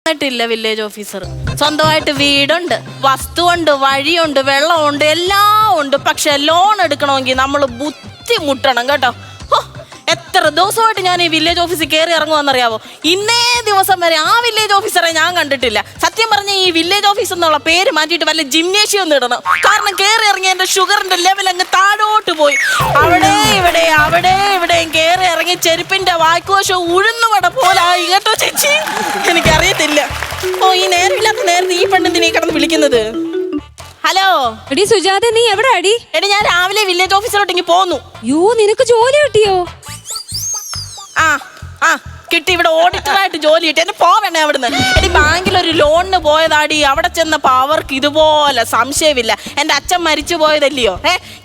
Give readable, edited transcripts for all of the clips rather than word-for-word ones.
ില്ല village officer സ്വന്തമായിട്ട് വീടുണ്ട്, വസ്തുവുണ്ട്, വഴിയുണ്ട്, വെള്ളമുണ്ട്, എല്ലാം ഉണ്ട്. പക്ഷെ ലോൺ എടുക്കണമെങ്കിൽ നമ്മൾ ബുദ്ധിമുട്ടണം കേട്ടോ. എത്ര ദിവസമായിട്ട് ഞാൻ ഈ വില്ലേജ് ഓഫീസിൽ കയറി ഇറങ്ങുമെന്നറിയാവോ? ഇന്നേ ദിവസം വരെ ആ വില്ലേജ് ഓഫീസറെ ഞാൻ കണ്ടിട്ടില്ല. സത്യം പറഞ്ഞ ഈ വില്ലേജ് ഓഫീസ് എന്നുള്ള പേര് മാറ്റിയിട്ട് വല്ല ജിംനേഷ്യം ഒന്ന് ഇടണം. കാരണം കയറി ഇറങ്ങി എന്റെ ഷുഗറിന്റെ ലെവൽ അങ്ങ് താഴോട്ട് പോയി. അവിടെ ഇവിടെയും കയറി ഇറങ്ങി ചെരുപ്പിന്റെ വായ്ക്കോശം ഉഴുന്നുവട പോലായി കേട്ടോ ചേച്ചി. എനിക്കറിയത്തില്ല. ഓ, ഈ നേരമില്ലാത്ത നേരത്തെ ഈ പെണ്ണെന്തിനീ കിടന്ന് വിളിക്കുന്നത്? ഹലോ എടി സുജാത, നീ എവിടെ അടി? എടി ഞാൻ രാവിലെ വില്ലേജ് ഓഫീസിലോട്ട് പോന്നു. യോ, നിനക്ക് ജോലി കിട്ടിയോ? കിട്ടി. ഇവിടെ ഓഡിറ്ററായിട്ട് ജോലി കിട്ടി. എന്നെ പോവണേ അവിടുന്ന്. എടി ബാങ്കിൽ ഒരു ലോണിന് പോയതാടി. അവിടെ ചെന്നപ്പോ അവർക്ക് ഇതുപോലെ സംശയമില്ല. എന്റെ അച്ഛൻ മരിച്ചു പോയതല്ലയോ.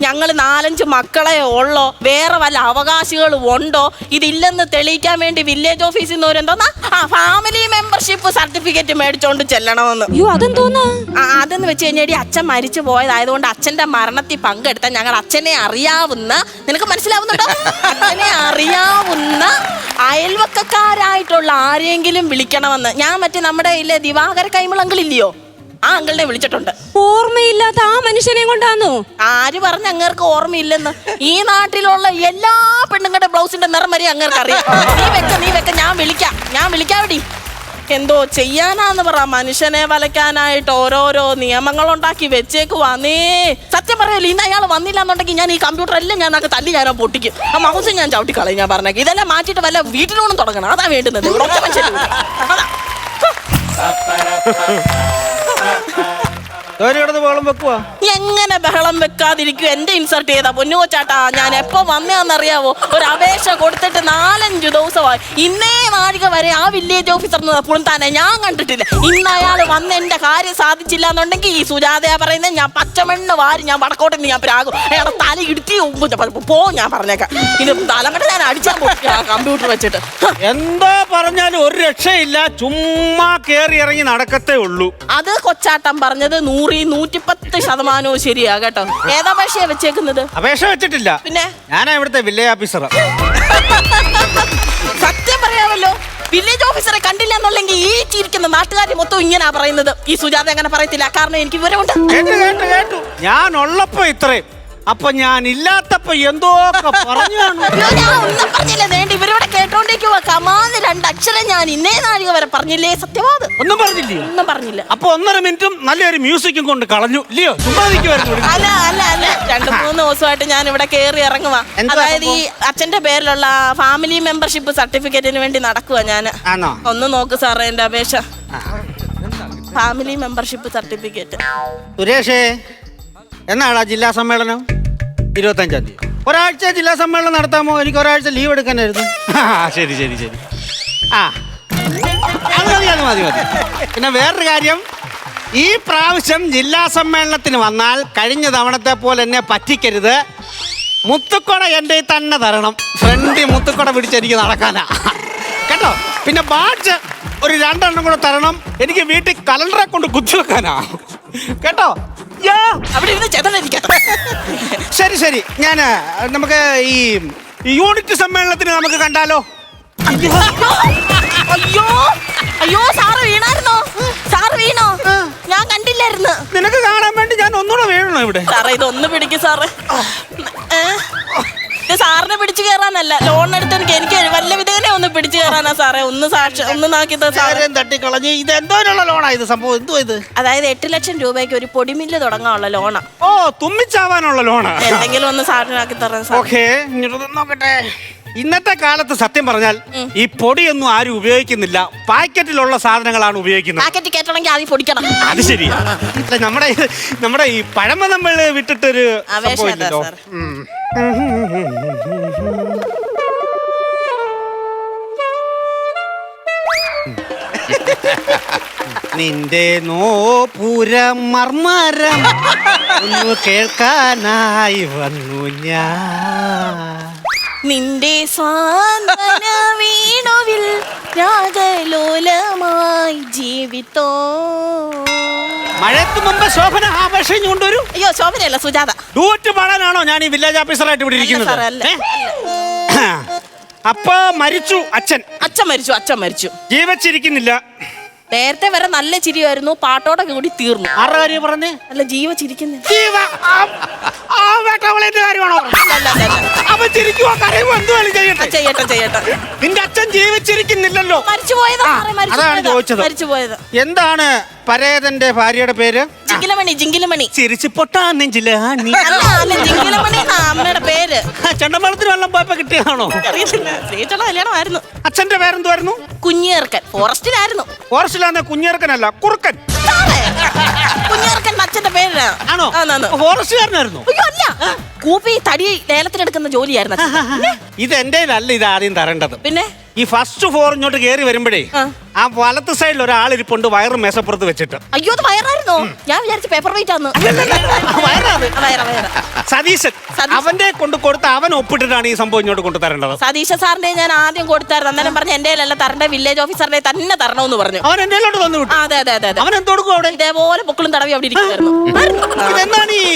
ഞങ്ങൾ 4-5 മക്കളെ ഉള്ളോ, വേറെ വല്ല അവകാശികളും ഉണ്ടോ, ഇതില്ലെന്ന് തെളിയിക്കാൻ വേണ്ടി വില്ലേജ് ഓഫീസിൽ നിന്ന് എന്തോന്നാ ഫാമിലി മെമ്പർഷിപ്പ് സർട്ടിഫിക്കറ്റ് മേടിച്ചോണ്ട് ചെല്ലണമെന്ന്. അതെന്ന് വെച്ച് കഴിഞ്ഞാൽ അച്ഛൻ മരിച്ചു പോയതായതുകൊണ്ട് അച്ഛന്റെ മരണത്തിൽ പങ്കെടുത്താൽ ഞങ്ങൾ അച്ഛനെ അറിയാവുന്ന, നിനക്ക് മനസ്സിലാവുന്നുണ്ടോ, അച്ഛനെ അറിയാവുന്ന അയൽവക്കക്കാരായിട്ടുള്ള ആരെങ്കിലും വിളിക്കണമെന്ന്. ഞാൻ മറ്റേ നമ്മുടെ ഇല്ലേ ദിവാകര കൈമൾ അങ്കിളില്ലയോ, ആ അങ്കിളിനെ വിളിച്ചിട്ടുണ്ട്. ഓർമ്മയില്ലാത്ത ആ മനുഷ്യനെ കൊണ്ടാന്നോ? ആര് പറഞ്ഞ അങ്ങേർക്ക് ഓർമ്മയില്ലെന്ന്? ഈ നാട്ടിലുള്ള എല്ലാ പെണ്ണുങ്ങളുടെ ബ്ലൗസിന്റെ നിറം വരെ അങ്ങേർക്ക് അറിയാം. നീ വെക്ക, ഞാൻ വിളിക്കാവിടി. എന്തോ ചെയ്യാനാന്ന് പറ. മനുഷ്യനെ വലയ്ക്കാനായിട്ട് ഓരോരോ നിയമങ്ങൾ ഉണ്ടാക്കി വെച്ചേക്കുവാന്നേ. സത്യം പറയല്ലോ, ഇന്ന് അയാൾ വന്നില്ല എന്നുണ്ടെങ്കിൽ ഞാൻ ഈ കമ്പ്യൂട്ടർ എല്ലാം ഞാൻ തല്ലി ഞാനോ പൊട്ടിക്കും. ആ മൗസ് ഞാൻ ചവിട്ടിക്കളയും. ഞാൻ പറഞ്ഞേക്ക് ഇതെല്ലാം മാറ്റിയിട്ട് വല്ല വീട്ടിലോണും തുടങ്ങണം. അതാ വേണ്ടുന്നത്. എങ്ങനെ ബഹളം വെക്കാതിരിക്കും? എന്റെ ഇൻസൾട്ട് ചെയ്താ പൊന്നുകൊച്ചാട്ടാ. ഞാൻ എപ്പോ വന്നേന്നറിയാവോ? ഒരു അപേക്ഷ കൊടുത്തിട്ട് 4-5 ദിവസമായി. ഇന്നേ നാഴിക വരെ ആ വില്ലേജ് ഓഫീസർ പുളുത്താനെ ഞാൻ കണ്ടിട്ടില്ല. ഇന്ന് അയാൾ വന്ന് എന്റെ കാര്യം സാധിച്ചില്ല എന്നുണ്ടെങ്കിൽ ഈ സുജാതയാ പറയുന്നത് ഞാൻ പച്ചമണ്ണ് വാരി ഞാൻ വടക്കോട്ടെന്ന് ഞാൻ പ്രാകും. അയാളുടെ തല ഇടുത്തി പോ ഞാൻ പറഞ്ഞേക്കാം. ഇത് തലമട്ട ഞാൻ അടിച്ചാൽ കമ്പ്യൂട്ടർ വെച്ചിട്ട്. എന്താ പറഞ്ഞാലും ഒരു രക്ഷയില്ല. ചുമ്മാ കേറി ഇറങ്ങി നടക്കത്തേ ഉള്ളൂ. അത് കൊച്ചാട്ടം പറഞ്ഞത് 110% ശരിയാ കേട്ടോ. ഏതാ അപേക്ഷയാ വെച്ചേക്കുന്നത്? അപേക്ഷ വെച്ചിട്ടില്ല. പിന്നെ ഞാനാ ഇവിടുത്തെ വില്ലേജ് ഓഫീസറാ. സത്യം പറയാമല്ലോ, വില്ലേജ് ഓഫീസറെ കണ്ടില്ല എന്നുണ്ടെങ്കിൽ ഈ ചിരിക്കുന്ന നാട്ടുകാരെ മൊത്തം ഇങ്ങനാ പറയുന്നത്. ഈ സുജാത അങ്ങനെ പറയത്തില്ല. കാരണം എനിക്ക് വിവരമുണ്ട്. കേട്ടു. ഞാൻ ഉള്ളപ്പോ ഇത്രയും, അപ്പൊ ഞാൻ ഇല്ലാത്തപ്പോ എന്തോ പറഞ്ഞു. ഞാൻ ഒന്നും പറഞ്ഞില്ല. നേണ്ടി ഇവരിവിടെ കേട്ടോണ്ടേക്കുവാ. കമാന്ന് 2 അക്ഷരം ഞാൻ ഇന്നേ നാഴിക വരെ പറഞ്ഞില്ലേ? സത്യവാദം. ഒന്നും പറഞ്ഞില്ല. അപ്പൊ 1.5 മിനിറ്റും നല്ലൊരു മ്യൂസിക്കും കൊണ്ട് കളഞ്ഞു ഇല്ലയോ? അല്ല 2-3 ദിവസമായിട്ട് ഞാൻ ഇവിടെ കേറി ഇറങ്ങുവാ. അതായത് ഈ അച്ഛന്റെ പേരിലുള്ള ഫാമിലി മെമ്പർഷിപ്പ് സർട്ടിഫിക്കറ്റിന് വേണ്ടി നടക്കുവാ ഞാൻ. ഒന്ന് നോക്ക് സാറേ എന്റെ അപേക്ഷ. Family membership certificate. സുരേഷേ, എന്നാടാ ജില്ലാ സമ്മേളനം? 25-ാം തീയതി. ഒരാഴ്ച ജില്ലാ സമ്മേളനം നടത്താമോ? എനിക്ക് ഒരാഴ്ച ലീവ് എടുക്കാനായിരുന്നു. ശരി. അത് മതി. പിന്നെ വേറൊരു കാര്യം, ഈ പ്രാവശ്യം ജില്ലാ സമ്മേളനത്തിന് വന്നാൽ കഴിഞ്ഞ തവണത്തെ പോലെ എന്നെ പറ്റിക്കരുത്. മുത്തുക്കൊട എൻ്റെ തന്നെ തരണം. ഫ്രണ്ട് മുത്തുക്കൊട പിടിച്ചെനിക്ക് നടക്കാനാ കേട്ടോ. പിന്നെ ബാഡ്ജ് ഒരു 2 എണ്ണം കൂടെ തരണം. എനിക്ക് വീട്ടിൽ കലണ്ടറെ കൊണ്ട് കുത്തിവെക്കാനാ കേട്ടോ. ശരി. നമുക്ക് ഈ യൂണിറ്റ് സമ്മേളനത്തിന് നമുക്ക് കണ്ടാലോ? അയ്യോ സാറ് വീണായിരുന്നോ? സാറ് വീണോ? ഞാൻ കണ്ടില്ലായിരുന്നു. നിനക്ക് കാണാൻ വേണ്ടി ഞാൻ ഒന്നുകൂടെ വീഴണോ ഇവിടെ? സാറേ ഇതൊന്ന് പിടിക്കും സാറ്. സാറിനെ പിടിച്ചു കയറാനല്ല, ലോൺ എടുത്തെനിക്ക് വല്ല വിധേനെ ഒന്ന് പിടിച്ചു കയറാനാ സാറേ. ഒന്ന് നാക്കിയത് തട്ടിക്കളഞ്ഞ്. ഇത് എന്തോനുള്ള ലോണാ ഇത്? സംഭവം എന്തോ ഇത്? അതായത് 8 ലക്ഷം രൂപയ്ക്ക് ഒരു പൊടിമില്ല് തുടങ്ങാനുള്ള ലോണാ. ഓ, തുമ്മിച്ചാവാനുള്ള ലോണാ. എന്തെങ്കിലും ഒന്ന് സാറിനാക്കി തരാൻ സാർ. ഓക്കേ, നോക്കട്ടെ. ഇന്നത്തെ കാലത്ത് സത്യം പറഞ്ഞാൽ ഈ പൊടിയൊന്നും ആരും ഉപയോഗിക്കുന്നില്ല. പാക്കറ്റിലുള്ള സാധനങ്ങളാണ് ഉപയോഗിക്കുന്നത്. പാക്കറ്റ് കേട്ടണമെങ്കിൽ ആദ്യം പൊടിക്കണം. അത് ശരിയാ. നമ്മുടെ ഈ പഴമ നമ്മൾ വിട്ടിട്ടൊരു നിന്റെ നോപുരം മർമരം ഒന്ന് കേൾക്കാനായി വന്നു ഞാൻ. നിന്റെ സാന്ത്വന വീണുവിൽ രാഗലോലമായി ജീവിത്തോ. മഴയ്ക്ക് മുമ്പ് ശോഭന ആപേക്ഷം കൊണ്ടുവരൂ. അയ്യോ, ശോഭനയല്ല, സുജാത. ഡൂറ്റ് പാടാനാണോ ഞാൻ ഈ വില്ലേജ് ഓഫീസറായിട്ട് ഇവിടെ ഇരിക്കുന്നത്? അപ്പൊ മരിച്ചു അച്ഛൻ. അച്ഛൻ മരിച്ചു. ജീവിച്ചിരിക്കുന്നില്ല. നേരത്തെ വരെ നല്ല ചിരിയായിരുന്നു, പാട്ടോടെ കൂടി തീർന്നു. ആരുടെ കാര്യം പറഞ്ഞേ? അല്ല, ജീവ ചിരിക്കുന്നു. കാര്യമാണോ? അവൻ ചിരിക്കുവോ കരയുവോ എന്തുവേലും ചെയ്യട്ടെ. ചെയ്യട്ടെ. നിന്റെ അച്ഛൻ ജീവിച്ചിരിക്കുന്നില്ലല്ലോ. മരിച്ചുപോയതാ. അതാണ് ചോദിച്ചത്. മരിച്ചുപോയത്. എന്താണ് പരേതന്റെ ഭാര്യയുടെ പേര്? ജിങ്കിലമണി. ചിരിച്ചു പൊട്ടാ നെഞ്ചില് അല്ല, ജിങ്കിലമണി എന്നാ അമ്മയുടെ പേര്. ചെണ്ടമേളത്തിന് വെള്ളം പോയപ്പോ കിട്ടിയതാണോ? അറിയത്തില്ല, സ്ത്രീറ്റുള്ള കല്യാണമായിരുന്നു. അച്ഛന്റെ പേരെന്തുവായിരുന്നു? കുഞ്ഞേർക്കൻ. ഫോറസ്റ്റിലായിരുന്നു. ഫോറസ്റ്റിലാന്ന് കുഞ്ഞേർക്കനല്ല, കുറുക്കൻ. കുഞ്ഞേർക്കൻ അച്ഛന്റെ പേര് ആണോ? ഫോറസ്റ്റുകാരനായിരുന്നു? അയ്യോ അല്ല, കൂപ്പി തടി ലേലത്തിനെടുക്കുന്ന ജോലിയായിരുന്നു അച്ഛൻ. ഇത് എന്റെ അല്ല, ഇത് ആദ്യം തരേണ്ടത്. പിന്നെ ഈ ഫസ്റ്റ് ഫ്ലോർ ഇങ്ങോട്ട് കയറി വരുമ്പോഴേ ആ വലത്ത് സൈഡിൽ ഒരാളിരിപ്പുണ്ട്, വയറ് മേശപ്പുറത്ത് വെച്ചിട്ട്. അയ്യോ, അത് വയറായിരുന്നോ? ഞാൻ വിചാരിച്ചു പേപ്പർ വെയിറ്റ് ആന്ന്. സതീശൻ. അവന്റെ കൊണ്ട് കൊടുത്ത് അവൻ ഒപ്പിട്ടിട്ടാണ് ഈ സംഭവം ഇങ്ങോട്ട് കൊണ്ടു തരേണ്ടത്. സതീശ സാറിന്റെ ഞാൻ ആദ്യം കൊടുത്തായിരുന്നു. അന്നേരം പറഞ്ഞ എന്റെ അല്ല തരണ്ട, വില്ലേജ് ഓഫീസറിനെ തന്നെ തരണമെന്ന് പറഞ്ഞു. അവൻ എന്റെ തന്നു വിട്ടു. അതെ. അവൻ എന്ത് കൊടുക്കും അവിടെ? ഇതേപോലെ പൊക്കളും തടവി അവിടെ ഇരിക്കുമായിരുന്നു. ഇതെന്താണ് ഈ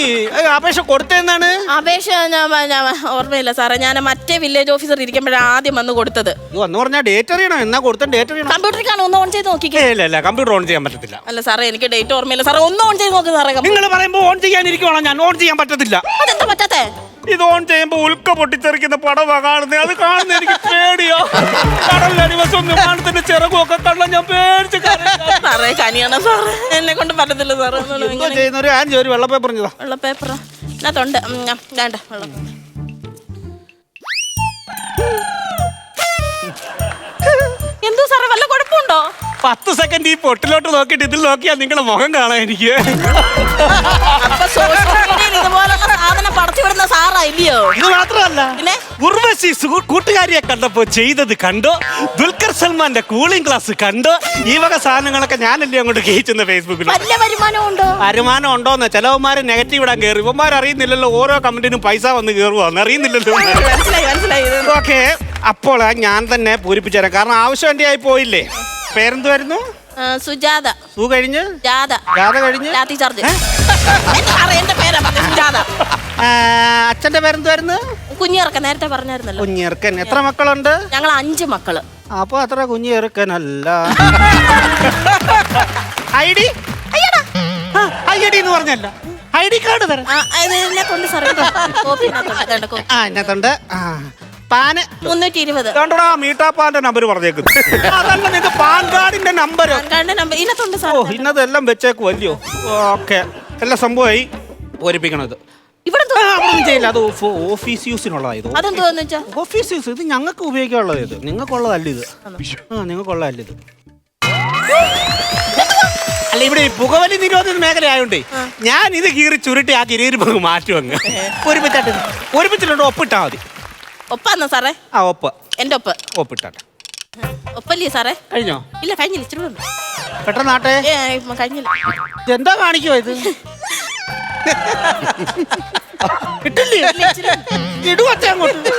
അപേക്ഷ കൊടുത്തതെന്നാണ്? അപേക്ഷ ഞാൻ ഓർമ്മയില്ല സാറേ. ഞാൻ മറ്റേ വില്ലേജ് ഓഫീസർ ഇരിക്കുമ്പോഴാണ് ആദ്യം വന്ന് കൊടുത്തത്. എന്ന് പറഞ്ഞാൽ ഡേറ്റ് അറിയണം. എന്നാ കൊടുത്ത ഡേറ്റ് അറിയണം. കമ്പ്യൂട്ടറിലാണ് ഒന്ന് ഓൺ ചെയ്ത് നോക്കിക്കേ. ഇല്ല, കമ്പ്യൂട്ടർ ഓൺ ചെയ്യാൻ പറ്റത്തില്ല. അല്ല സാറേ, എനിക്ക് ഡേറ്റ് ഓർമ്മയില്ല സാറേ. ഒന്ന് ഓൺ ചെയ്ത് നോക്ക് സാറേ. നിങ്ങൾ പറയുമ്പോ ഓൺ ചെയ്യാനിരിക്കുവാണോ? ഞാൻ ഓൺ ചെയ്യാൻ പറ്റത്തില്ല. അതെന്താ പറ്റാത്തേ? ഇത് ഓൺ ചെയ്യുമ്പോ ഉൽക്ക പൊട്ടിത്തെറിക്കുന്ന പടവാ കാണുന്നത്. അത് കാണുന്ന എനിക്ക് പേടിയോ. കടലിലടിവശം വിമാനത്തിന്റെ ചിറകുമൊക്കെ കണ്ട ഞാൻ പേടിച്ച് സാറേ. കനിയാണ് സാറേ, എന്നെ കൊണ്ട് പറ്റത്തില്ല സാറേ. ചെയ്യുന്നൊരു ആൻജി ഒരു വെള്ള പേപ്പർ വെള്ള പേപ്പറാ ഇതിനകത്തുണ്ട്. വേണ്ട വെള്ളം. എന്തോ സാറേ, വല്ല കുഴപ്പമുണ്ടോ? 10 സെക്കൻഡ് ഈ പൊട്ടിലോട്ട് നോക്കിയിട്ട് ഇതിൽ നോക്കിയാ നിങ്ങളുടെ മുഖം കാണാൻ എനിക്ക്. അപ്പൊ സോഷ്യൽ മീഡിയയിൽ ഇതുപോലുള്ള സാധനം പടച്ചുവിടുന്ന സാറാ ഇല്ലയോ? ഇത് മാത്രമല്ല, പിന്നെ ഉർവശി കൂട്ടുകാരിയെ കണ്ടപ്പോ ചെയ്തത് കണ്ടോ? ദുൽഖർ സൽമാന്റെ കൂളിംഗ് ക്ലാസ് കണ്ടോ? ഈ വക സാധനങ്ങളൊക്കെ ഞാനല്ലേ അങ്ങോട്ട് കേൾക്കുന്ന ഫേസ്ബുക്കിൽ. വല്ല വരുമാനം ഉണ്ടോ? വരുമാനം ഉണ്ടോന്ന് ചിലവന്മാര് നെഗറ്റീവ് ഇടാൻ കയറി. ഇവന്മാർ അറിയുന്നില്ലല്ലോ ഓരോ കമന്റിനും പൈസ വന്ന് കയറുവാന്ന് അറിയുന്നില്ലല്ലോ. മനസ്സിലായി. ഓക്കെ, അപ്പോൾ ഞാൻ തന്നെ പൂരിപ്പിച്ചു തരാം. കാരണം ആവശ്യം എന്റെ ആയി പോയില്ലേ. പേരെന്തുവായിരുന്നു? സുജാത. കഴിഞ്ഞ് ജാഥ കഴിഞ്ഞ് ലാത്തി ചാർജ്. എന്റെ പേരാ സുജാത. അച്ഛന്റെ പേരെന്തുവായിരുന്നു? കുഞ്ഞിറക്കൻ. നേരത്തെ പറഞ്ഞായിരുന്നല്ലോ. കുഞ്ഞിറക്കൻ. എത്ര മക്കളുണ്ട്? ഞങ്ങൾ 5 മക്കള്. അപ്പൊ അത്ര കുഞ്ഞിറക്കനല്ല. ഐ ഡി എന്ന് പറഞ്ഞല്ല, ഐ ഡി കാർഡ് തരാം. ഇതിനകത്തുണ്ട് സാറേ. ഇതിനകത്തുണ്ട്. പാന് 320. മീട്ടാപ്പാന്റെ നമ്പർ പറഞ്ഞേക്കുന്നു. അതല്ല, നിനക്ക് പാൻ കാർഡിന്റെ നമ്പർ ഇതിനകത്തുണ്ട് സാർ. ഇന്നതെല്ലാം വെച്ചേക്കും അല്ലയോ? ഓക്കെ, എല്ലാ സംഭവമായി പൂരിപ്പിക്കണത്. ഇവിടെ ചെയ്യില്ല, അത് ഓഫീസ് യൂസിനുള്ളതായത്. അതെന്തോന്ന് വെച്ചാ ഓഫീസ് യൂസ്. ഇത് ഞങ്ങൾക്ക് ഉപയോഗിക്കാനുള്ളത്. ഇത് നിങ്ങൾക്കുള്ളതല്ല. ഇത് നിങ്ങൾക്കുള്ളതല്ല. ഇത് അല്ല, ഇവിടെ ഈ പുകവലി നിരോധന മേഖല ആയോണ്ടേ ഞാൻ ഇത് കീറി ചുരുട്ടി ആ കിരീര് മാറ്റും. അങ്ങ് പൂരിപ്പിച്ചിട്ടുണ്ട്. ഒപ്പിട്ടാ മതി. ഒപ്പാന്നോ സാറേ? ഒപ്പ്. എന്റെ ഒപ്പിട്ടാട്ടെ. ഒപ്പല്ലേ സാറേ? കഴിഞ്ഞോ? ഇല്ല, കഴിഞ്ഞില്ല. ഇച്ചിരി പെട്ടെന്നാട്ടെ. കഴിഞ്ഞില്ല. എന്താ കാണിക്കോ ഇത്? കിട്ടില്ലേ? ഇടുവച്ച അങ്ങോട്ട്.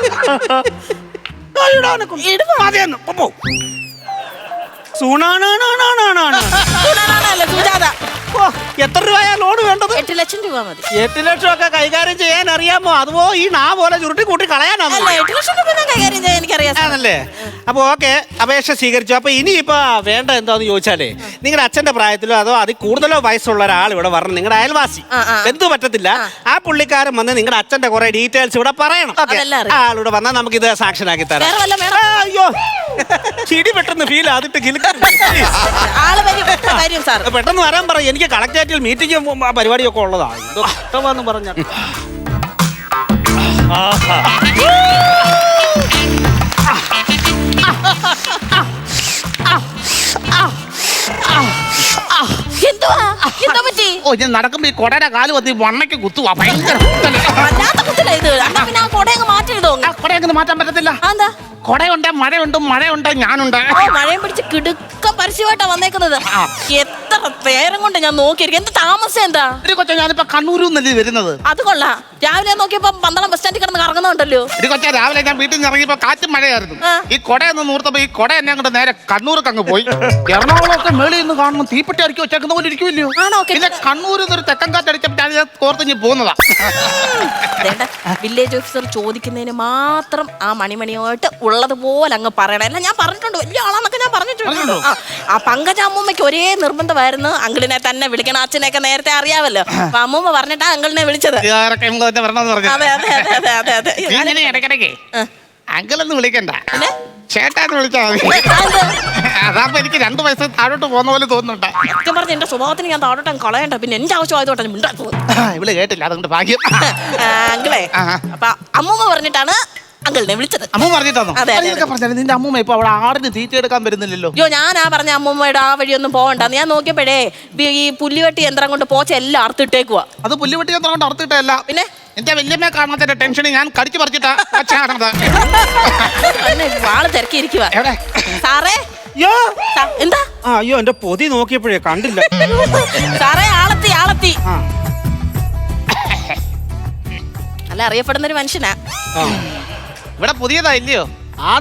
എത്ര രൂപയാ ലോൺ വേണ്ടത്? 8 ലക്ഷം രൂപ മതി. 8 ലക്ഷം ഒക്കെ കൈകാര്യം ചെയ്യാൻ അറിയാമോ? അതുപോ ഈ പോലെ ചുരുട്ടി കൂട്ടി കളയാനാണ്. 8 ലക്ഷം രൂപ കൈകാര്യം ചെയ്യാൻ എനിക്കറിയാമല്ലേ? അപ്പൊ ഓക്കെ, അപേക്ഷ സ്വീകരിച്ചു. അപ്പൊ ഇനിയിപ്പോ വേണ്ട എന്താന്ന് ചോദിച്ചാലേ, നിങ്ങളുടെ അച്ഛന്റെ പ്രായത്തിലോ അതോ അതിൽ കൂടുതലോ വയസ്സുള്ള ഒരാൾ ഇവിടെ വരണം. നിങ്ങളുടെ അയൽവാസി. എന്തു പറ്റത്തില്ല, ആ പുള്ളിക്കാരൻ വന്ന് നിങ്ങളുടെ അച്ഛന്റെ കുറെ ഡീറ്റെയിൽസ് ഇവിടെ പറയണം. ആളിവിടെ വന്നാൽ നമുക്ക് ഇത് സാക്ഷൻ ആക്കി തരാം. അയ്യോ, ചിടി പെട്ടെന്ന് ഫീൽ ആദിട്ട് പെട്ടെന്ന് വരാൻ പറയും. എനിക്ക് കളക്ടറേറ്റിൽ മീറ്റിംഗ് പരിപാടിയൊക്കെ ഉള്ളതാ. ഇഷ്ടമാന്ന് പറഞ്ഞ ഞാൻ നടക്കുമ്പോ ഈ കൊടയുടെ കാല് വന്ന് വണ്ണയ്ക്ക് കുത്തുവാ. ഭയങ്കര കൊടയൊക്കെ മാറ്റാൻ പറ്റത്തില്ല. കൊടയുണ്ട്, മഴയുണ്ട്, ഞാനുണ്ട്. മഴയും പിടിച്ച് കിടുക്കം പരസ്യമായിട്ടാ വന്നേക്കുന്നത്. എത്ര നേരം കൊണ്ട് ഞാൻ നോക്കിയിരിക്കും. എന്ത് താമസം എന്താ? കൊച്ച, ഞാനിപ്പോ കണ്ണൂരിൽ നിന്നല്ലേ വരുന്നത്. അത് കൊള്ളാം. രാവിലെ നോക്കിയപ്പോ പന്തളം ബസ് സ്റ്റാൻഡിൽ കിടന്ന് കറങ്ങുന്നുണ്ടല്ലോ. കൊച്ച, രാവിലെ ഞാൻ വീട്ടിൽ നിന്ന് ഇറങ്ങിയപ്പോ കാറ്റും മഴയായിരുന്നു. ഈ കൊടയൊന്ന് നൂർത്തപ്പോ ഈ കൊട എന്നെ അങ്ങോട്ട് നേരെ കണ്ണൂർക്ക് അങ്ങ് പോയി. എറണാകുളമൊക്കെ മേളിൽ നിന്ന് കാണുമ്പോൾ തീപ്പെട്ടി ഇറക്കി വെച്ചേക്കുന്ന പോലെ ഇരിക്കുമല്ലോ. പിന്നെ കണ്ണൂരിൽ നിന്നൊരു തെക്കൻ കാറ്റടിച്ചപ്പോൾ ഞാൻ കോർത്തിഞ്ഞ് പോകുന്നതാ. വില്ലേജ് ഓഫീസർ ചോദിക്കുന്നതിന് മാത്രം ആ മണിമണിയായിട്ട് ഉള്ളതുപോലെ അങ്ങ് പറയണം. അല്ല ഞാൻ പറഞ്ഞിട്ടുണ്ട്, വലിയ ആളാന്നൊക്കെ ഞാൻ പറഞ്ഞിട്ടുണ്ട്. ആ പങ്കജ അമ്മൂമ്മയ്ക്ക് ഒരേ നിർബന്ധമായിരുന്നു അങ്കിളിനെ തന്നെ വിളിക്കണം. അച്ഛനെയൊക്കെ നേരത്തെ അറിയാമല്ലോ. അപ്പൊ അമ്മൂമ്മ പറഞ്ഞിട്ടാ അങ്കിളിനെ വിളിച്ചത്. അതെ അതെ അതെ അതെ അതെ അതെ. ഇടയ്ക്കിടയ്ക്ക് അങ്കിളൊന്നും വിളിക്കണ്ട, ചേട്ടാന്ന് വിളിച്ചാ മതി. അതാകുമ്പോ എനിക്ക് 2 വയസ്സ് താഴോട്ട് പോകുന്ന പോലെ തോന്നുന്നുണ്ട്. സത്യം പറഞ്ഞ എന്റെ സ്വഭാവത്തിന് ഞാൻ താഴോട്ട് കളയണ്ട, പിന്നെ എന്റെ ആവശ്യമായതോട്ടെ ഇവിടെ കേട്ടില്ല, അതുകൊണ്ട് ഭാഗ്യം. അങ്കിളെ അപ്പൊ അമ്മൂമ്മ പറഞ്ഞിട്ടാണ് അങ്കിളിനെ വിളിച്ചത്. അമ്മ പറഞ്ഞിട്ടാണോ? അതെ, അതെ, അതെ. പറഞ്ഞാൽ നിന്റെ അമ്മൂമ്മ ഇപ്പൊ അവിടെ ആടിന് തീറ്റ എടുക്കാൻ വരുന്നില്ലല്ലോ. അയ്യോ ഞാനാ പറഞ്ഞ അമ്മൂമ്മയുടെ ആ വഴിയൊന്നും പോകണ്ടെന്ന്. ഞാൻ നോക്കിയപ്പോഴേ ഈ പുല്ലുവെട്ടി യന്ത്രം കൊണ്ട് പോച്ച എല്ലാം അറുത്തിട്ടേക്കുവാ. അത് പുല്ലുവെട്ടി യന്ത്രം കൊണ്ട് അറുത്തിട്ടല്ല, പിന്നെ എന്റെ വല്യമ്മയെ കാണാത്ത ടെൻഷന് ഞാൻ കടിച്ചു പറിച്ചിട്ടാ. ആള് തിരക്കിയിരിക്കുക. എവിടെ സാറേ അയ്യോ എന്താ? അയ്യോ എന്റെ പൊതി നോക്കിയപ്പോഴേ കണ്ടില്ല. സാറേ ആളെത്തി ആളെത്തി. അല്ല അറിയപ്പെടുന്ന ഒരു മനുഷ്യനാ. ഇവിടെ പുതിയതാ ഇല്ലയോ?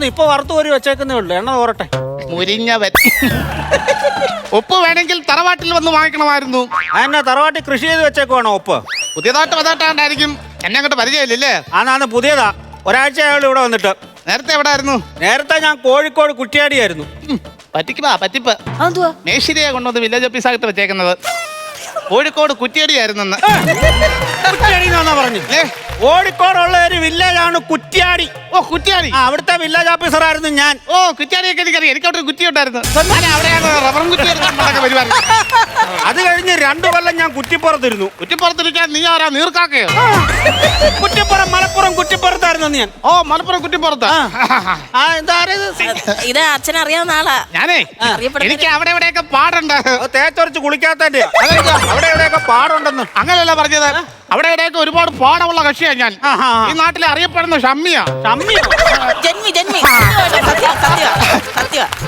ഇപ്പൊ വറുത്ത് കോരി വെച്ചേക്കുന്നേ ഉള്ളു, എണ്ണ തോരട്ടെ. മുരിഞ്ഞവൻ. ഉപ്പ് വേണമെങ്കിൽ തറവാട്ടിൽ വന്ന് വാങ്ങിക്കണമായിരുന്നു. അതെന്നാ തറവാട്ടി കൃഷി ചെയ്ത് വെച്ചേക്കുവാണോ ഉപ്പ്? പുതിയതായിട്ട് വന്നിട്ടാണ്ടായിരിക്കും, എന്നെ അങ്ങോട്ട് പരിചയമില്ലല്ലേ? പുതിയതാ, ഒരാഴ്ച അയാൾ ഇവിടെ വന്നിട്ട്. നേരത്തെ എവിടെ ആയിരുന്നു? നേരത്തെ ഞാൻ കോഴിക്കോട് കുറ്റിയാടിയായിരുന്നു. പറ്റിപ്പ്. മേശിരിയെ കൊണ്ടുവന്ന് വില്ലേജ് ഓഫീസായിട്ട് വെച്ചേക്കുന്നത്. കോഴിക്കോട് കുറ്റിയാടിയായിരുന്നെന്ന്. കുറ്റിയാടിന്നാ പറഞ്ഞു. കോഴിക്കോടുള്ള ഒരു വില്ലേജ് ആണ് കുറ്റിയാടി. ഓ കുറ്റിയാടി, അവിടുത്തെ വില്ലേജ് ഓഫീസർ ആയിരുന്നു ഞാൻ. ഓ കുറ്റിയാടിയൊക്കെ എനിക്കറിയാം. എനിക്ക് അവിടെ കുറ്റി ഉണ്ടായിരുന്നു. അവിടെയാണ് റബ്ബറും കുറ്റി പരിപാടി. അത് കഴിഞ്ഞ് 2 കൊല്ലം ഞാൻ കുറ്റിപ്പുറത്തിരുന്നു. കുറ്റിപ്പുറത്തിരിക്കാൻ നീ ആരാ? നീർക്കാക്കയോ? കുറ്റിപ്പുറം മലപ്പുറം കുറ്റിപ്പുറത്തായിരുന്നു ഞാൻ. ഓ മലപ്പുറം കുറ്റിപ്പുറത്ത്. ഇത് അച്ഛനറിയാവുന്ന ആളാ. ഞാനേ എനിക്ക് അവിടെ എവിടെയൊക്കെ പാടുണ്ട്. തേച്ചൊരച്ച് കുളിക്കാത്തന്റെ അവിടെ എവിടെയൊക്കെ പാടുണ്ടെന്ന്. അങ്ങനെയല്ല പറഞ്ഞത്, അവിടെ എവിടെയൊക്കെ ഒരുപാട് പാടമുള്ള കക്ഷിയാ ഞാൻ. ഈ നാട്ടിലെ അറിയപ്പെടുന്ന ഷമ്മിയാ.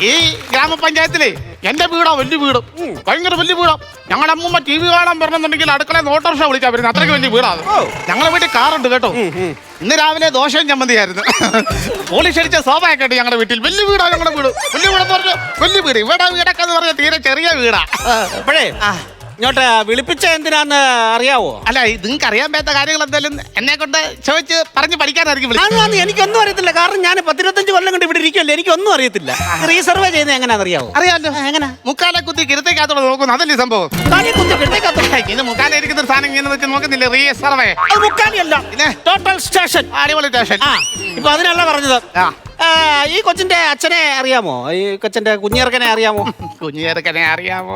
ഈ ഗ്രാമപഞ്ചായത്തിലെ എന്റെ വീടാ വലിയ വീട്, ഭയങ്കര വലിയ വീടാ. ഞങ്ങളുടെ അമ്മൂമ്മ TV കാണാൻ പറഞ്ഞെന്നുണ്ടെങ്കിൽ അടുക്കള ഓട്ടോറിക്ഷ വിളിച്ചാ വരുന്നത്. അത്രയ്ക്ക് വലിയ വീടാണ്. ഞങ്ങളെ വീട്ടിൽ കാറുണ്ട് കേട്ടോ. ഇന്ന് രാവിലെ ദോശയും ചമ്മന്തിയായിരുന്നു. പോളിഷ് അടിച്ച സോഫയൊക്കെ ഉണ്ട് ഞങ്ങളുടെ വീട്ടിൽ. വലിയ വീടാ ഞങ്ങളുടെ വീട്. വലിയ വീടെന്ന് പറഞ്ഞാൽ വലിയ വീട്. ഇവിടെ വീടൊക്കെ എന്ന് പറഞ്ഞാൽ തീരെ ചെറിയ വീടാ. അപ്പോഴേ ഇങ്ങോട്ട് വിളിപ്പിച്ച എന്തിനാന്ന് അറിയാവോ? അല്ല നിങ്ങൾക്ക് അറിയാൻ പറ്റാത്ത കാര്യങ്ങൾ എന്തായാലും എന്നെ കൊണ്ട് ചോദിച്ച് പറഞ്ഞ് പഠിക്കാനായിരിക്കും വിളിച്ചത്. എനിക്കൊന്നും അറിയത്തില്ല, കാരണം ഞാൻ 10-25 കൊല്ലം കൊണ്ട് ഇവിടെ ഇരിക്കുമല്ലോ. എനിക്കൊന്നും അറിയത്തില്ല. റീസർവേ ചെയ്യുന്നത് എങ്ങനെയാണെന്ന് അറിയാവോ? അറിയാമല്ലോ. എങ്ങനെ? മുക്കാലെ കുത്തി കിരുത്തേക്കകത്തോടെ നോക്കുന്നു, അതല്ലേ സംഭവം. ഇന്ന് മുക്കാലെ ഇരിക്കുന്ന ഒരു സാധനം ഇങ്ങനെ വെച്ച് നോക്കുന്നില്ലേ? റീസർവേ. മുക്കാലിയല്ല, ടോട്ടൽ സ്റ്റേഷൻ. അടിപൊളി സ്റ്റേഷൻ. ഇപ്പൊ അതിനല്ല പറഞ്ഞത്. ഈ കൊച്ചിന്റെ അച്ഛനെ അറിയാമോ? ഈ കൊച്ചിന്റെ കുഞ്ഞിയർക്കനെ അറിയാമോ? കുഞ്ഞിയർക്കനെ അറിയാമോ?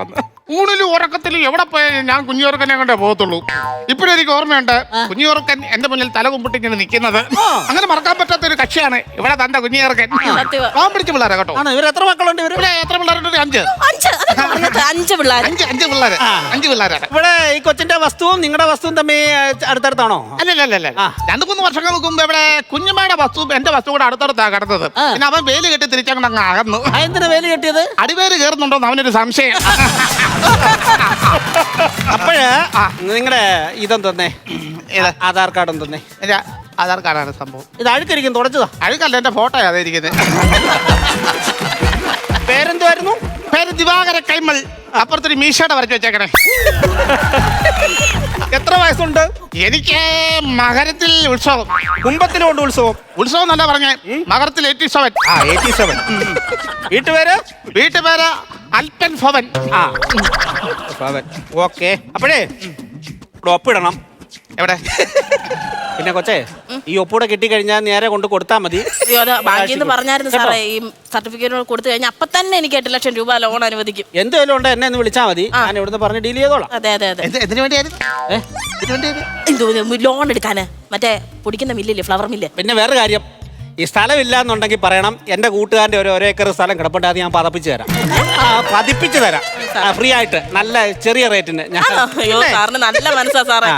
ഊണിലും ഉറക്കത്തിലും എവിടെ പോയാലും ഞാൻ കുഞ്ഞിയോർക്കനെ കൊണ്ടേ പോകത്തുള്ളൂ. ഇപ്പോഴും എനിക്ക് ഓർമ്മയുണ്ട് കുഞ്ഞിയോർക്കൻ എന്റെ മുന്നിൽ തല കുമ്പിട്ട് ഇങ്ങനെ നിൽക്കുന്നത്. അങ്ങനെ മറക്കാൻ പറ്റാത്ത ഒരു കക്ഷിയാണ് ഇവിടെ തന്റെ കുഞ്ഞിയോർക്കൻ. പാവം പിടിച്ച പിള്ളേരെ കേട്ടോ. ഇവർ എത്ര മക്കളുണ്ട്? ഇവിടെ എത്ര പിള്ളേരുണ്ട്? 5 പിള്ളേരാണ്. ഇവിടെ ഈ കൊച്ചിന്റെ വസ്തുവും നിങ്ങളുടെ വസ്തുവും തമ്മിൽ അടുത്തടുത്താണോ? അല്ലല്ല, 2-3 വർഷങ്ങൾക്ക് മുമ്പ് ഇവിടെ കുഞ്ഞുമ്മയുടെ വസ്തു എന്റെ വസ്തു കൂടെ അടുത്തടുത്താ കിടന്നത്. പിന്നെ അവൻ വേലി കെട്ടി തിരിച്ചങ്ങ് അങ്ങ് അകന്നു. എന്തിനാ വേലി കെട്ടിയത്? അടിവേര് കയറുന്നുണ്ടോന്ന് അവനൊരു സംശയം. അപ്പോഴ് നിങ്ങളുടെ ഇതെന്തന്നെ, ആധാർ കാർഡ് എന്തെന്നേ? ആധാർ കാർഡാണ് സംഭവം. ഇത് അഴുക്കരിക്കും, തുടച്ചതാ. അഴുക്കല്ല, എന്റെ ഫോട്ടോ അതെ ഇരിക്കുന്നത്. പേരെന്തുവായിരുന്നു? പേര് ദിവാകര കൈമൾ. അപ്പുറത്തൊരു മീശയുടെ വരച്ച് വെച്ചേക്കണേ. എത്ര വയസ്സുണ്ട്? എനിക്ക് മകരത്തിൽ ഉത്സവം. കുംഭത്തിലുണ്ട് ഉത്സവം. ഉത്സവം എന്നല്ല പറഞ്ഞേ, മകരത്തിൽ 87. 87. വീട്ടുപേര് അൽപ്പൻ ഭവൻ. ഓക്കെ. അപ്പോഴേ ഇവിടെ ഒപ്പിടണം. എവിടെ? പിന്നെ കൊച്ചേ, ഈ ഒപ്പൂടെ കിട്ടിക്കഴിഞ്ഞാൽ നേരെ കൊണ്ട് കൊടുത്താൽ മതി. ബാങ്കിൽ നിന്ന് പറഞ്ഞായിരുന്നു സാറേ, ഈ സർട്ടിഫിക്കറ്റ് കൊടുത്തു കഴിഞ്ഞാൽ അപ്പൊ തന്നെ എനിക്ക് 8 ലക്ഷം രൂപ ലോൺ അനുവദിക്കും. എന്തെങ്കിലും ഉണ്ട് എന്നെ ഒന്ന് വിളിച്ചാൽ മതി, ഞാൻ ഇവിടുന്ന് പറഞ്ഞ് ഡീൽ ചെയ്തോളാം. അതെ അതെ അതെ. എന്തിനു വേണ്ടിയായിരുന്നു? ലോൺ എടുക്കാന്, മറ്റേ പൊടിക്കുന്ന മില്ലില്ലേ, ഫ്ലവർ മില്ല്. പിന്നെ വേറെ കാര്യം, ഈ സ്ഥലമില്ല എന്നുണ്ടെങ്കിൽ പറയണം. എന്റെ കൂട്ടുകാരന്റെ ഒരു ഏക്കർ സ്ഥലം കിടപ്പുണ്ട്, അത് ഞാൻ പതിപ്പിച്ചു തരാം. പതിപ്പിച്ചു തരാം ഫ്രീ ആയിട്ട്, നല്ല ചെറിയ റേറ്റിന്. അയ്യോ സാറിന് നല്ല മനസ്സാ സാറേ.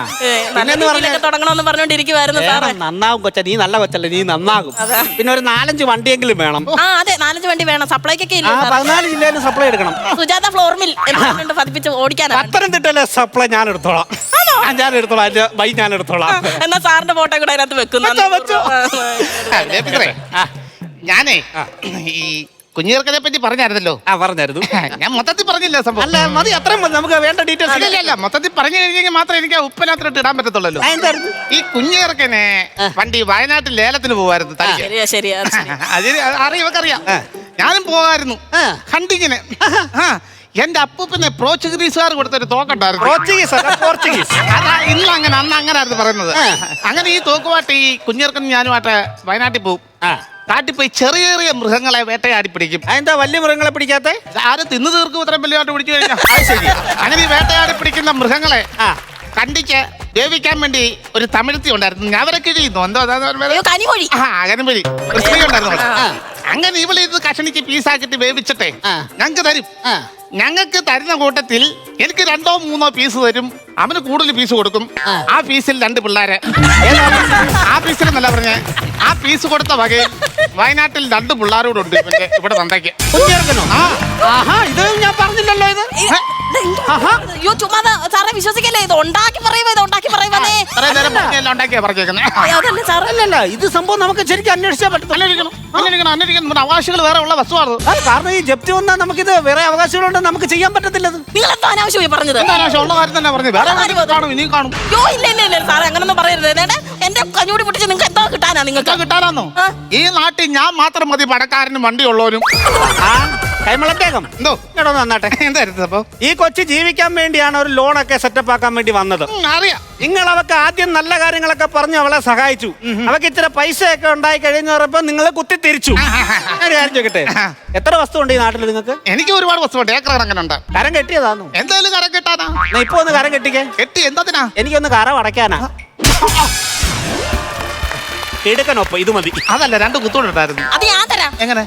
തുടങ്ങണമെന്ന് പറഞ്ഞോണ്ടിരിക്കുവായിരുന്നു സാറേ. നന്നാവും കൊച്ച, നീ നല്ല കൊച്ചല്ലേ, നീ നന്നാകും. പിന്നെ ഒരു 4-5 വണ്ടിയെങ്കിലും വേണം. അതെ 4-5 വണ്ടി വേണം. സപ്ലൈക്കൊക്കെ 14 ജില്ലയിൽ സപ്ലൈ എടുക്കണം. സുജാത ഫ്ലോർ മിൽ പതിപ്പിച്ച് ഓടിക്കാനാണ്. പത്തനംതിട്ടയിലെ സപ്ലൈ ഞാൻ എടുത്തോളാം. ഞാൻ എടുത്തോളാം, അതിന്റെ ബൈ ഞാൻ എടുത്തോളാം. എന്നാ സാറിന്റെ ഫോട്ടോ കൂടെ അതിനകത്ത് വെക്കുന്നു. ഞാനേ ഈ കുഞ്ഞീർക്കനെ പറ്റി പറഞ്ഞായിരുന്നല്ലോ. ആ പറഞ്ഞായിരുന്നു. ഞാൻ മൊത്തത്തിൽ പറഞ്ഞില്ല സംഭവം. അല്ല മതി, അത്രയും മതി, നമുക്ക് വേണ്ട ഡീറ്റെയിൽസ്. അല്ല മൊത്തത്തിൽ പറഞ്ഞു കഴിഞ്ഞെങ്കിൽ മാത്രമേ എനിക്ക് ഉപ്പനകത്തിട്ട് ഇടാൻ പറ്റത്തുള്ളല്ലോ. എന്തായിരുന്നു? ഈ കുഞ്ഞീർക്കനെ വണ്ടി വയനാട്ടിൽ ലേലത്തിന് പോവായിരുന്നു തനിക്ക്. ശരിയാ ശരിയാ ശരി. അതിന് അറിയാം. ഞാനും പോകായിരുന്നു ഹണ്ടിങ്ങിന്. എന്റെ അപ്പൂപ്പനെ പോർച്ചുഗീസുകാർ കൊടുത്തൊരു തോക്കുണ്ടായിരുന്നു. പോർച്ചുഗീസ് അതാ ഇന്ന് അങ്ങനെ അന്ന് അങ്ങനെ ആയിരുന്നു പറയുന്നത്. അങ്ങനെ ഈ തോക്കുമായിട്ട് ഈ കുഞ്ഞീർക്കനും ഞാനുമായിട്ട് വയനാട്ടിൽ പോകും. കാട്ടിൽ പോയി ചെറിയ ചെറിയ മൃഗങ്ങളെ വേട്ടയാടി പിടിക്കും. അതെന്താ വലിയ മൃഗങ്ങളെ പിടിക്കാത്ത? ആരും തിന്നു തീർക്കും ഇത്രയും വലിയതായിട്ട് പിടിച്ചു കഴിഞ്ഞാൽ. അങ്ങനെ ഈ വേട്ടയാടി പിടിക്കുന്ന മൃഗങ്ങളെ കണ്ടിച്ച് വേവിക്കാൻ വേണ്ടി ഒരു തമിഴ്ത്തി ഉണ്ടായിരുന്നു. ഞവരക്കിഴിയുന്നു എന്തോ കനിമൊഴി അകനമ്പഴി ഒരു സ്ത്രീ ഉണ്ടായിരുന്നു. അങ്ങനെ ഇവിടെ ഇത് കഷണിക്ക് പീസാക്കിട്ട് വേവിച്ചിട്ടെ ഞങ്ങൾക്ക് തരും. ഞങ്ങൾക്ക് തരുന്ന കൂട്ടത്തിൽ എനിക്ക് 2 or 3 പീസ് തരും. അവന് കൂടുതൽ പീസ് കൊടുക്കും. ആ പീസിൽ 2 പിള്ളേരെ. ആ പീസിൽ എന്നല്ല പറഞ്ഞേ, ആ പീസ് കൊടുത്ത വകയിൽ വയനാട്ടിൽ 2 പിള്ളേരോടുണ്ട് ഇവിടെ തന്തയ്ക്ക്. ഇത് ഞാൻ പറഞ്ഞില്ലല്ലോ. ഇത് അയ്യോ ചുമ്മാ സാറെ വിശ്വസിക്കല്ലേ, ഇത് ഉണ്ടാക്കി പറയുമ്പോ ഉണ്ടാക്കിയാ പറഞ്ഞേക്കുന്നത്. അതല്ല സാറേ. അല്ലല്ല, ഇത് സംഭവം നമുക്ക് ശരിക്കും അന്വേഷിച്ചാൽ പറ്റും. അന്വേഷിക്കണം. അവകാശികൾ വേറെ ഉള്ള വസ്തുവാണ്. കാരണം ഈ ജപ്തി വന്നാൽ നമുക്കിത് വേറെ അവകാശങ്ങളുണ്ട്, നമുക്ക് ചെയ്യാൻ പറ്റത്തില്ലത്. നിങ്ങൾ എന്താ അനാവശ്യമായി പറഞ്ഞത്? ഉള്ള കാര്യം തന്നെ പറഞ്ഞു. വേറെ കാണും, ഇനിയും കാണും. അയ്യോ ഇല്ല സാറേ, അങ്ങനൊന്നും പറയരുത്. എന്റെ കഞ്ഞൂടി പൊട്ടിച്ച് നിങ്ങൾക്ക് എന്തോ കിട്ടാനാ? നിങ്ങൾക്ക് കിട്ടാനാന്നോ? ഈ നാട്ടിൽ ഞാൻ മാത്രം മതി പണക്കാരനും വണ്ടിയുള്ളവരും. കൈമളത്തേകം എന്തോ കേട്ടോ നന്നാട്ടെ. എന്തായിരുന്നു അപ്പൊ? ഈ കൊച്ചു ജീവിക്കാൻ വേണ്ടിയാണ് ഒരു ലോണൊക്കെ സെറ്റപ്പ് ആക്കാൻ വേണ്ടി വന്നത്. അറിയാം. നിങ്ങൾ അവക്ക് ആദ്യം നല്ല കാര്യങ്ങളൊക്കെ പറഞ്ഞു അവളെ സഹായിച്ചു. അവക്ക് ഇത്ര പൈസയൊക്കെ ഉണ്ടായി കഴിഞ്ഞു പറഞ്ഞപ്പോ നിങ്ങൾ കുത്തി തിരിച്ചു. ഞാൻ കാര്യം ചോദിക്കട്ടെ, എത്ര വസ്തു ഉണ്ട് ഈ നാട്ടിൽ നിങ്ങൾക്ക്? എനിക്ക് ഒരുപാട് വസ്തുണ്ട്. ഏക്കർ കണക്കിനുണ്ട്. കരം കെട്ടിയതാന്നു? എന്തായാലും കരം കെട്ടാനാ. ഇപ്പൊ ഒന്ന് കരം കെട്ടിക്കേ. കെട്ടി എന്താ? എനിക്കൊന്ന് കരം അടയ്ക്കാനാ. എടുക്കണൊപ്പം ഇത് മതി. അതല്ല, 2 കുത്തോണ്ടായിരുന്നു. അത് ഞാൻ തരാം. എങ്ങനെ?